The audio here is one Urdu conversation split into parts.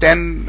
10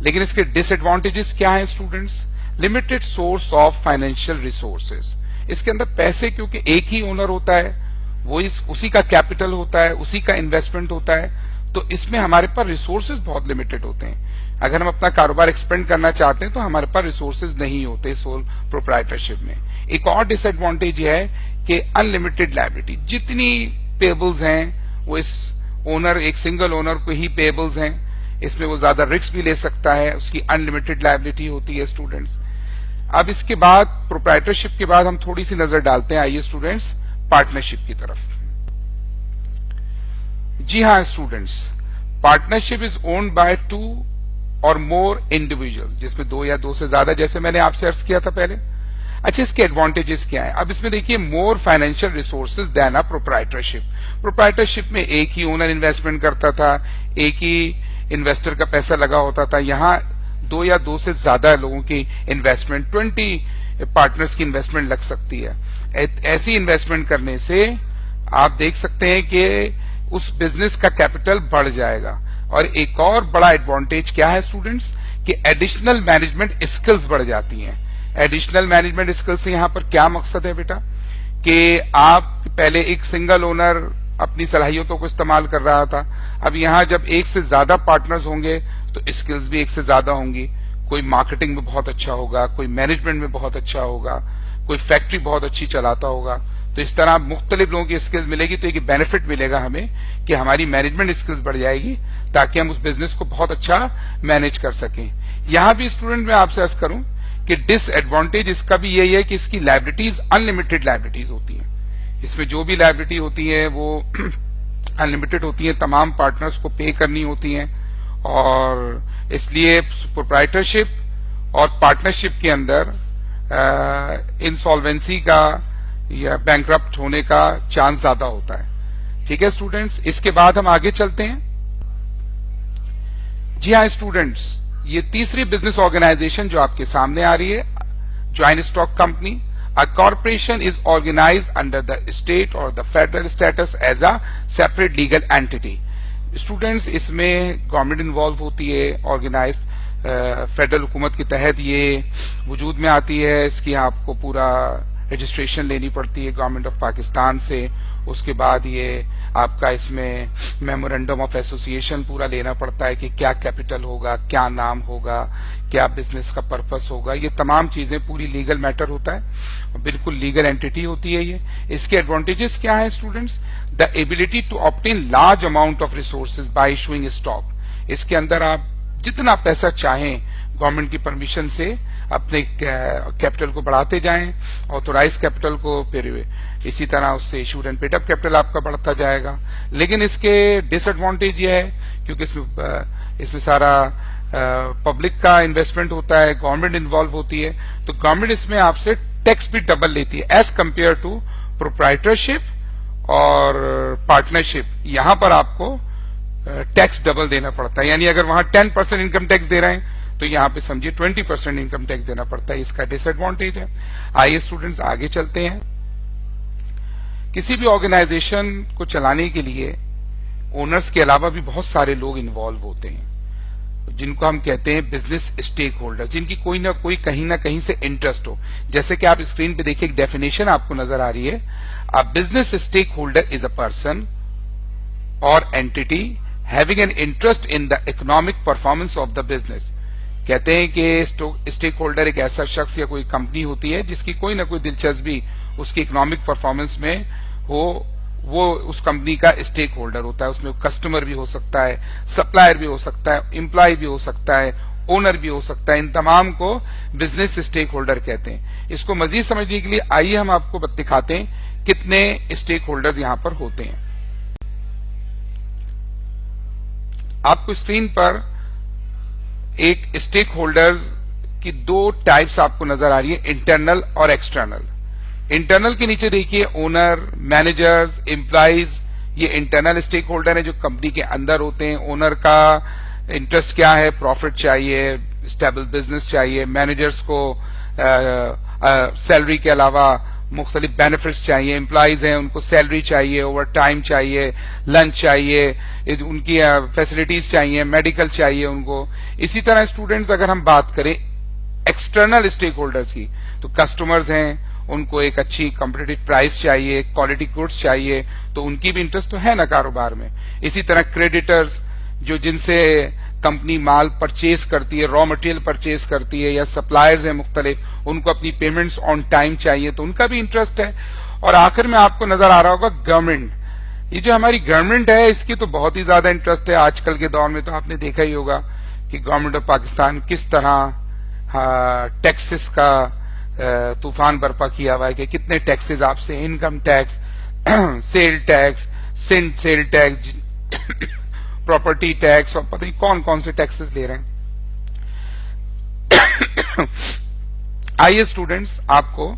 لیکن اس کے ڈس ایڈوانٹیجز کیا ہیں students? Limited source of financial resources. اس کے اندر پیسے کیونکہ ایک ہی اونر ہوتا ہے, وہ اسی کا کیپٹل ہوتا ہے, اسی کا انویسٹمنٹ ہوتا ہے, تو اس میں ہمارے پاس ریسورسز بہت لمیٹڈ ہوتے ہیں. اگر ہم اپنا کاروبار ایکسپینڈ کرنا چاہتے ہیں تو ہمارے پاس ریسورسز نہیں ہوتے سول پروپرائٹرشپ میں. ایک اور ڈس ایڈوانٹیج یہ ہے کہ ان لمیٹڈ لائبلٹی, جتنی پیبلز ہیں وہ اس اونر, ایک سنگل اونر کو ہی پیبلز ہیں. اس میں وہ زیادہ رسک بھی لے سکتا ہے, اس کی ان لمیٹڈ لائبلٹی ہوتی ہے اسٹوڈنٹس. اب اس کے بعد پروپرائٹرشپ کے بعد ہم تھوڑی سی نظر ڈالتے ہیں, آئیے اسٹوڈنٹس, پارٹنرشپ کی طرف. جی ہاں students, partnership is owned by 2 اور مور انڈیویجلز, جس میں 2 یا 2 سے زیادہ, جیسے میں نے آپ سے عرض کیا تھا پہلے. اچھا, اس کے ایڈوانٹیجز کیا ہیں؟ اب اس میں دیکھیے, مور فائنینشیل ریسورسز دین ا پروپرائٹرشپ. پروپرائٹرشپ میں ایک ہی اونر انویسٹمنٹ کرتا تھا, ایک ہی انویسٹر کا پیسہ لگا ہوتا تھا. یہاں 2 یا 2 سے زیادہ لوگوں کی انویسٹمنٹ, 20 پارٹنرز کی انویسٹمنٹ لگ سکتی ہے. ایسی انویسٹمنٹ کرنے سے آپ دیکھ سکتے ہیں کہ اس بزنس کا کیپٹل بڑھ جائے گا. اور ایک اور بڑا ایڈوانٹیج کیا ہے اسٹوڈنٹس, کہ ایڈیشنل مینجمنٹ اسکلز بڑھ جاتی ہیں. ایڈیشنل مینجمنٹ اسکلز سے یہاں پر کیا مقصد ہے بیٹا, کہ آپ پہلے ایک سنگل اونر اپنی صلاحیتوں کو استعمال کر رہا تھا, اب یہاں جب ایک سے زیادہ پارٹنرز ہوں گے تو اسکلز بھی ایک سے زیادہ ہوں گی. کوئی مارکیٹنگ میں بہت اچھا ہوگا, کوئی مینجمنٹ میں بہت اچھا ہوگا, کوئی فیکٹری بہت اچھی چلاتا ہوگا. تو اس طرح مختلف لوگوں کی اسکلز ملے گی, تو ایک بینیفٹ ملے گا ہمیں کہ ہماری مینجمنٹ اسکلز بڑھ جائے گی تاکہ ہم اس بزنس کو بہت اچھا مینج کر سکیں. یہاں بھی اسٹوڈنٹ میں آپ سے عرض کروں کہ ڈس ایڈوانٹیج اس کا بھی یہی ہے کہ اس کی لائبلٹیز ان لمیٹڈ لائبلٹیز ہوتی ہیں. اس میں جو بھی لائبلٹی ہوتی ہے وہ ان لمیٹڈ ہوتی ہیں, تمام پارٹنرز کو پے کرنی ہوتی ہیں. اور اس لیے پروپرائٹرشپ اور پارٹنرشپ کے اندر انسالوینسی کا یا بینکرپٹ ہونے کا چانس زیادہ ہوتا ہے. ٹھیک ہے اسٹوڈنٹس, اس کے بعد ہم آگے چلتے ہیں. جی ہاں اسٹوڈنٹس, یہ تیسری بزنس آرگنائزیشن جو آپ کے سامنے آ رہی ہے, joint stock company. A corporation is organized under the state or the federal status as a separate legal entity. Students, اس میں گورنمنٹ انوالو ہوتی ہے, آرگنائز فیڈرل حکومت کے تحت یہ وجود میں آتی ہے. اس کی آپ کو پورا رجسٹریشن لینی پڑتی ہے گورنمنٹ آف پاکستان سے. اس کے بعد یہ آپ کا اس میں میمورینڈم آف ایسوسیشن پورا لینا پڑتا ہے کہ کیا کیپٹل ہوگا, کیا نام ہوگا, کیا بزنس کا پرپس ہوگا. یہ تمام چیزیں پوری لیگل میٹر ہوتا ہے, بالکل لیگل اینٹی ہوتی ہے یہ. اس کے ایڈوانٹیجز کیا ہیں students? The ability to obtain large amount of resources by issuing stock. اس کے اندر آپ جتنا پیسہ چاہیں گورنمنٹ کی پرمیشن سے اپنے کیپٹل کو بڑھاتے جائیں, آتھورائز کیپٹل کو, پھر اسی طرح اس سے issued and paid up capital آپ کا بڑھتا جائے گا. لیکن اس کے ڈس ایڈوانٹیج یہ ہے کیونکہ اس میں سارا پبلک کا انویسٹمنٹ ہوتا ہے, گورنمنٹ انوالو ہوتی ہے, تو گورنمنٹ اس میں آپ سے ٹیکس بھی ڈبل لیتی ہے ایز کمپیئر ٹو پروپرائٹرشپ اور پارٹنرشپ. یہاں پر آپ کو ٹیکس ڈبل دینا پڑتا ہے, یعنی اگر وہاں 10% انکم ٹیکس دے رہے ہیں تو یہاں پہ سمجھیے 20% انکم ٹیکس دینا پڑتا ہے. اس کا ڈس ایڈوانٹیج ہے. آئیے اسٹوڈنٹس آگے چلتے ہیں. کسی بھی آرگنائزیشن کو چلانے کے لیے اونرز کے علاوہ بھی بہت سارے لوگ انوالو ہوتے ہیں جن کو ہم کہتے ہیں بزنس اسٹیک ہولڈر, جن کی کوئی نہ کوئی کہیں نہ کہیں سے انٹرسٹ ہو. جیسے کہ آپ اسکرین پہ دیکھیں ایک ڈیفینیشن آپ کو نظر آ رہی ہے. A business stakeholder is a person or entity having an interest in the economic performance of the business. کہتے ہیں کہ اسٹیک ہولڈر ایک ایسا شخص یا کوئی کمپنی ہوتی ہے جس کی کوئی نہ کوئی دلچسپی اس کی اکنامک پرفارمنس میں ہو, وہ اس کمپنی کا اسٹیک ہولڈر ہوتا ہے. اس میں کسٹمر بھی ہو سکتا ہے, سپلائر بھی ہو سکتا ہے, امپلائی بھی ہو سکتا ہے, اونر بھی ہو سکتا ہے. ان تمام کو بزنس اسٹیک ہولڈر کہتے ہیں. اس کو مزید سمجھنے کے لیے آئیے ہم آپ کو دکھاتے ہیں کتنے اسٹیک ہولڈرز یہاں پر ہوتے ہیں. آپ کو اسکرین پر ایک اسٹیک ہولڈرز کی 2 ٹائپس آپ کو نظر آ رہی ہے, انٹرنل اور ایکسٹرنل. انٹرنل کے نیچے دیکھیے اونر, مینیجرز, امپلائیز, یہ انٹرنل اسٹیک ہولڈر ہیں جو کمپنی کے اندر ہوتے ہیں. اونر کا انٹرسٹ کیا ہے؟ پروفٹ چاہیے, اسٹیبل بزنس چاہیے. مینیجرز کو سیلری کے علاوہ مختلف بینیفٹس چاہیے، امپلائیز ہیں ان کو سیلری چاہیے، اوور ٹائم چاہیے، لنچ چاہیے، ان کی فیسلٹیز چاہیے، میڈیکل چاہیے ان کو. اسی طرح اسٹوڈینٹس اگر ہم بات کریں ایکسٹرنل اسٹیک ہولڈرز کی، تو کسٹمرز ہیں ان کو ایک اچھی کمپٹیٹو پرائس چاہیے، کوالٹی گڈس چاہیے، تو ان کی بھی انٹرسٹ تو ہے نا کاروبار میں. اسی طرح کریڈیٹرز جو جن سے کمپنی مال پرچیز کرتی ہے، را مٹیریل پرچیز کرتی ہے، یا سپلائرز ہیں مختلف، ان کو اپنی پیمنٹس آن ٹائم چاہیے تو ان کا بھی انٹرسٹ ہے. اور آخر میں آپ کو نظر آ رہا ہوگا گورنمنٹ، یہ جو ہماری گورنمنٹ ہے اس کی تو بہت ہی زیادہ انٹرسٹ ہے. آج کل کے دور میں تو آپ نے دیکھا ہی ہوگا کہ گورنمنٹ آف پاکستان کس طرح ٹیکسز کا طوفان برپا کیا ہوا ہے، کہ کتنے ٹیکسز آپ سے، income tax, sale tax, sale tax, property tax, اور پتہ نہیں کون کون سے ٹیکسز لے رہے ہیں. آئیے اسٹوڈینٹس آپ کو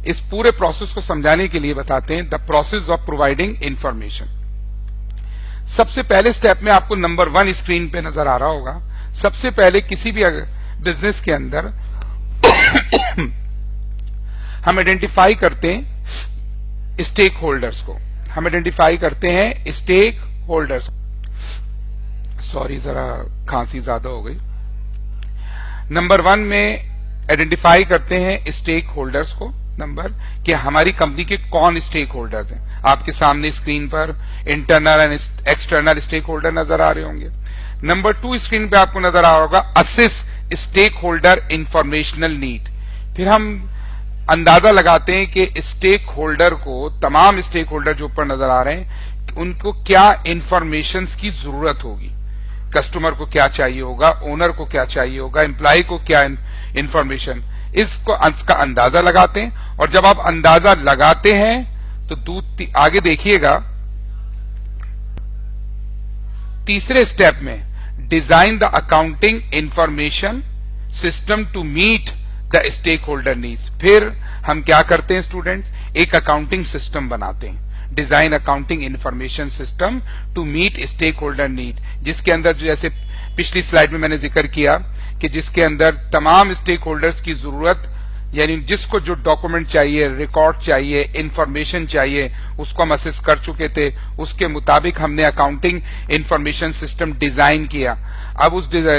اس پورے پروسیس کو سمجھانے کے لیے بتاتے ہیں the process of providing information. سب سے پہلے سٹیپ میں آپ کو نمبر 1 اسکرین پہ نظر آ رہا ہوگا. سب سے پہلے کسی بھی بزنس کے اندر ہم آئیڈینٹیفائی کرتے ہیں اسٹیک ہولڈرز کو. ہم آئیڈینٹیفائی کرتے ہیں اسٹیک ہولڈرز. سوری ذرا کھانسی زیادہ ہو گئی. نمبر 1 میں آئیڈینٹیفائی کرتے ہیں اسٹیک ہولڈرز کو. نمبر کہ ہماری کمپنی کے کون اسٹیک ہولڈرز ہیں. آپ کے سامنے screen per internal and external stake holder نظر آ رہے ہوں گے. نمبر 2 اسکرین پہ آپ کو نظر آ رہا ہوگا اسس اسٹیک ہولڈر انفارمیشنل نیڈ. پھر ہم اندازہ لگاتے ہیں کہ اسٹیک ہولڈر کو، تمام اسٹیک ہولڈر جو اوپر نظر آ رہے ہیں، ان کو کیا انفارمیشنز کی ضرورت ہوگی. کسٹمر کو کیا چاہیے ہوگا، اونر کو کیا چاہیے ہوگا، امپلائی کو کیا انفارمیشن، اس کا اندازہ لگاتے ہیں. اور جب آپ اندازہ لگاتے ہیں تو آگے دیکھیے گا تیسرے سٹیپ میں design the accounting information system to meet the stakeholder needs. پھر ہم کیا کرتے ہیں اسٹوڈینٹ، ایک اکاؤنٹنگ سسٹم بناتے ہیں، design accounting information system to meet stakeholder need, جس کے اندر جیسے پچھلی سلائیڈ میں نے ذکر کیا کہ جس کے اندر تمام اسٹیک ہولڈرز کی ضرورت، یعنی جس کو جو ڈاکومنٹ چاہیے، ریکارڈ چاہیے، انفارمیشن چاہیے، اس کو ہم اسس کر چکے تھے. اس کے مطابق ہم نے اکاؤنٹنگ انفارمیشن سسٹم ڈیزائن کیا. اب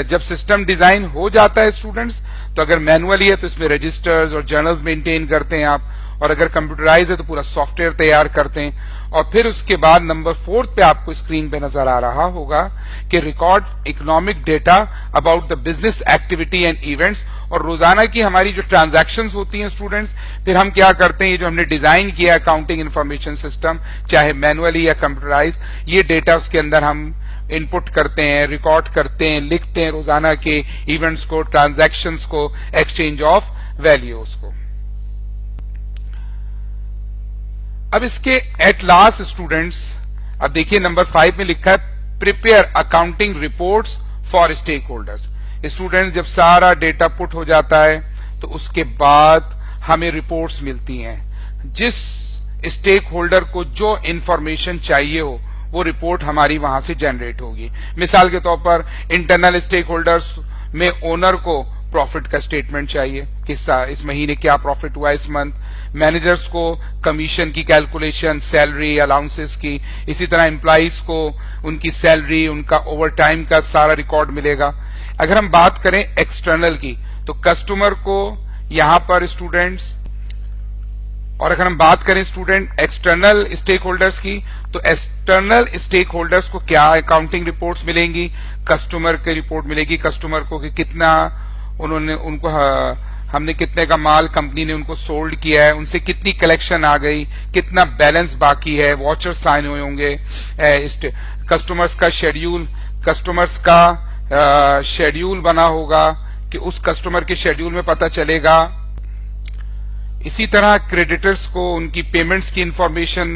جب سسٹم ڈیزائن ہو جاتا ہے اسٹوڈنٹس، تو اگر مینولی ہے تو اس میں رجسٹرز اور جرنلز مینٹین کرتے ہیں آپ، اور اگر کمپیوٹرائز ہے تو پورا سافٹ ویئر تیار کرتے ہیں. اور پھر اس کے بعد نمبر 4 پہ آپ کو اسکرین پہ نظر آ رہا ہوگا کہ record economic data about the business activity and events. اور روزانہ کی ہماری جو ٹرانزیکشنز ہوتی ہیں اسٹوڈنٹس، پھر ہم کیا کرتے ہیں، یہ جو ہم نے ڈیزائن کیا اکاؤنٹنگ انفارمیشن سسٹم، چاہے مینولی یا کمپیوٹرائز، یہ ڈیٹا اس کے اندر ہم انپٹ کرتے ہیں، ریکارڈ کرتے ہیں، لکھتے ہیں روزانہ کے ایونٹس کو، ٹرانزیکشنز کو، ایکسچینج آف ویلیوز کو. اب اس کے ایٹ لاسٹ اسٹوڈینٹس، اب دیکھیے نمبر 5 میں لکھا ہے prepare accounting reports for stake holders. Student جب سارا ڈیٹا پٹ ہو جاتا ہے تو اس کے بعد ہمیں رپورٹس ملتی ہیں. جس اسٹیک ہولڈر کو جو انفارمیشن چاہیے ہو وہ رپورٹ ہماری وہاں سے جنریٹ ہوگی. مثال کے طور پر انٹرنل اسٹیک ہولڈرز میں اونر کو پروفٹ کا اسٹیٹمنٹ چاہیے کہ اس مہینے کیا پروفٹ ہوا اس منتھ. مینیجرز کو کمیشن کی کیلکولیشن، سیلری، الاؤنسز کی. اسی طرح امپلائیز کو ان کی سیلری، ان کا اوور ٹائم کا سارا ریکارڈ ملے گا. اگر ہم بات کریں ایکسٹرنل کی تو کسٹمر کو یہاں پر اسٹوڈینٹس، اور اگر ہم بات کریں اسٹوڈینٹ ایکسٹرنل اسٹیک ہولڈرز کی تو ایکسٹرنل اسٹیک ہولڈرز کو کیا اکاؤنٹنگ رپورٹس ملیں گی، کسٹمر کی رپورٹ ملے گی کسٹمر کو کہ کتنا ان کو ہم نے کتنے کا مال کمپنی نے ان کو سولڈ کیا ہے، ان سے کتنی کلیکشن آ گئی، کتنا بیلنس باقی ہے، واچر سائن ہوئے ہوں گے، کسٹمرز کا شیڈیول، کسٹمرز کا شیڈیول بنا ہوگا کہ اس کسٹمر کے شیڈیول میں پتہ چلے گا. اسی طرح کریڈیٹرز کو ان کی پیمنٹس کی انفارمیشن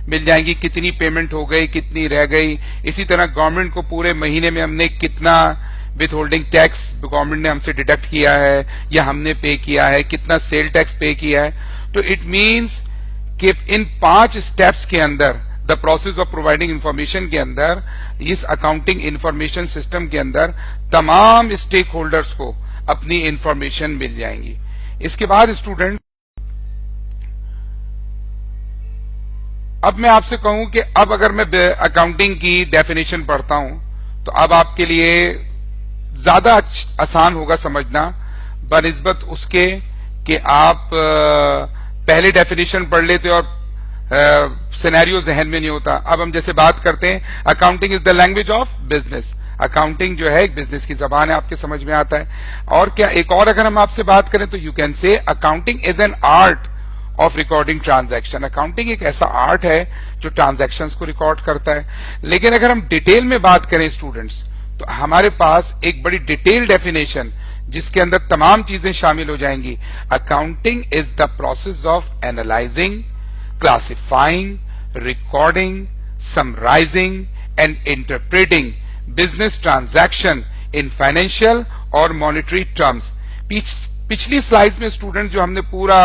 مل جائیں گی، کتنی پیمنٹ ہو گئی، کتنی رہ گئی. اسی طرح گورنمنٹ کو پورے مہینے میں ہم نے کتنا وتھ ہولڈنگ ٹیکس گورنمنٹ نے ہم سے ڈیڈکٹ کیا ہے یا ہم نے پے کیا ہے، کتنا سیل ٹیکس پے کیا ہے. تو اٹ مینس کہ ان 5 اسٹیپس کے اندر the process of providing information کے اندر، اس اکاؤنٹنگ انفارمیشن سسٹم کے اندر تمام اسٹیک ہولڈرز کو اپنی انفارمیشن مل جائیں گی. اس کے بعد اسٹوڈنٹ اب میں آپ سے کہوں کہ اب اگر میں اکاؤنٹنگ کی ڈیفینیشن پڑھتا ہوں تو اب آپ کے لیے زیادہ آسان ہوگا سمجھنا بنسبت اس کے کہ آپ پہلے ڈیفینیشن پڑھ لیتے اور سینیریو ذہن میں نہیں ہوتا. اب ہم جیسے بات کرتے ہیں accounting is the language of business. Accounting جو ہے ایک بزنس کی زبان ہے, آپ کے سمجھ میں آتا ہے. اور کیا ایک اور اگر ہم آپ سے بات کریں تو you can say accounting is an art of recording transaction. Accounting ایک ایسا آرٹ ہے جو ٹرانزیکشنز کو ریکارڈ کرتا ہے. لیکن اگر ہم ڈیٹیل میں بات کریں اسٹوڈنٹس تو ہمارے پاس ایک بڑی ڈیٹیل ڈیفینیشن جس کے اندر تمام چیزیں شامل ہو جائیں گی. Accounting is the process of analyzing, classifying, recording, summarizing and interpreting business transaction in financial اور monetary terms. پچھلی سلائیڈز میں اسٹوڈنٹ جو ہم نے پورا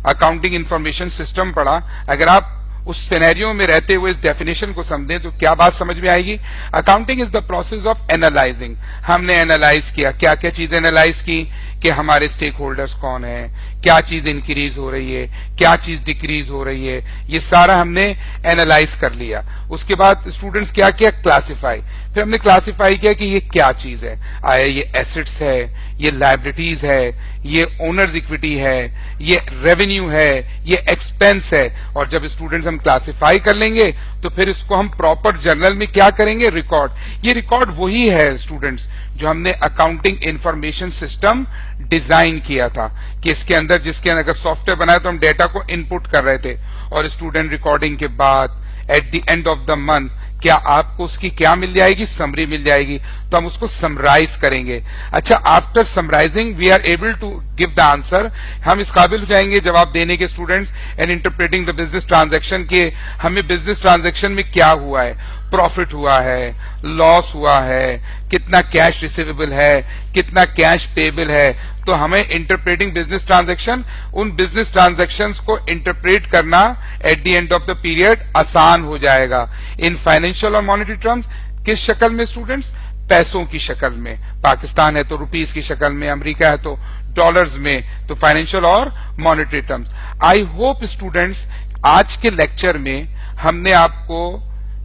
اکاؤنٹنگ انفارمیشن سسٹم پڑھا, اگر آپ اس سینیریو میں رہتے ہوئے اس ڈیفینیشن کو سمجھیں تو کیا بات سمجھ میں آئے گی؟ Accounting is the process of analyzing. ہم نے اینالائز کیا, کیا کیا چیزیں اینالائز کی کہ ہمارے اسٹیک ہولڈرز کون ہیں, کیا چیز انکریز ہو رہی ہے, کیا چیز ڈیکریز ہو رہی ہے, یہ سارا ہم نے اینالائز کر لیا. اس کے بعد اسٹوڈنٹس کیا کیا؟ کلاسیفائی. پھر ہم نے کلاسیفائی کیا کہ یہ کیا چیز ہے, آیا یہ ایسٹس ہے, یہ لائبلٹیز ہے, یہ اونرز اکویٹی ہے, یہ ریونیو ہے, یہ ایکسپینس ہے. اور جب اسٹوڈنٹس ہم کلاسیفائی کر لیں گے تو پھر اس کو ہم پراپر جرنل میں کیا کریں گے؟ ریکارڈ. یہ ریکارڈ وہی ہے اسٹوڈنٹس جو ہم نے اکاؤنٹنگ انفارمیشن سسٹم ڈیزائن کیا تھا کہ اس کے اندر جس کے اندر اگر سافٹ ویئر بنایا تو ہم ڈیٹا کو ان پٹ کر رہے تھے اور اسٹوڈنٹ ریکارڈنگ کے بعد at the end of the month کیا آپ کو اس کی کیا مل جائے گی؟ سمری مل جائے گی. تو ہم اس کو سمرائز کریں گے. اچھا, after summarizing we are able to give the answer. ہم اس قابل ہو جائیں گے جواب دینے کے students and interpreting the business transaction کے ہمیں بزنس ٹرانزیکشن میں کیا ہوا ہے, پروفٹ ہوا ہے, لاس ہوا ہے, کتنا کیش ریسیویبل ہے, کتنا کیش پیبل ہے. تو ہمیں انٹرپریٹنگ بزنس ٹرانزیکشن, ان بزنس ٹرانزیکشنز کو انٹرپریٹ کرنا at the end of the period آسان ہو جائے گا. ان فائنینشیل اور مانیٹری ٹرمز کس شکل میں اسٹوڈنٹس؟ پیسوں کی شکل میں. پاکستان ہے تو روپیز کی شکل میں, امریکہ ہے تو ڈالرز میں. تو فائنینشیل اور monetary terms. I hope students آج کے لیکچر میں ہم نے آپ کو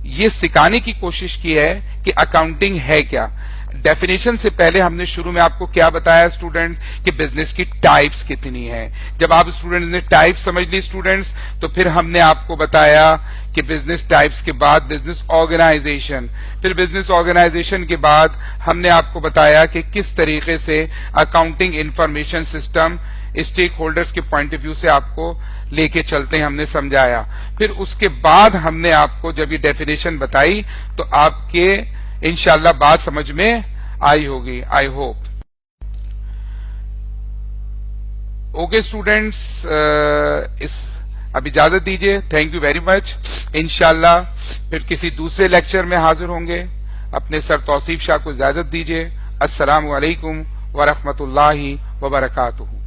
یہ سکھانے کی کوشش کی ہے کہ اکاؤنٹنگ ہے کیا. ڈیفینیشن سے پہلے ہم نے شروع میں آپ کو کیا بتایا اسٹوڈنٹ کہ بزنس کی ٹائپس کتنی ہیں. جب آپ اسٹوڈنٹ نے ٹائپ سمجھ لی اسٹوڈنٹس تو پھر ہم نے آپ کو بتایا کہ بزنس ٹائپس کے بعد بزنس آرگنائزیشن, پھر بزنس آرگنائزیشن کے بعد ہم نے آپ کو بتایا کہ کس طریقے سے accounting information system stake holders کے پوائنٹ آف ویو سے آپ کو لے کے چلتے ہیں, ہم نے سمجھایا. پھر اس کے بعد ہم نے آپ کو جب یہ ڈیفینیشن بتائی تو آپ کے انشاءاللہ بات سمجھ میں آئی ہوگی. I hope. اوکے اسٹوڈینٹس, اب اجازت دیجیے. Thank you very much. انشاءاللہ پھر کسی دوسرے لیکچر میں حاضر ہوں گے. اپنے سر توصیف شاہ کو اجازت دیجیے. السلام علیکم ورحمۃ اللہ وبرکاتہ.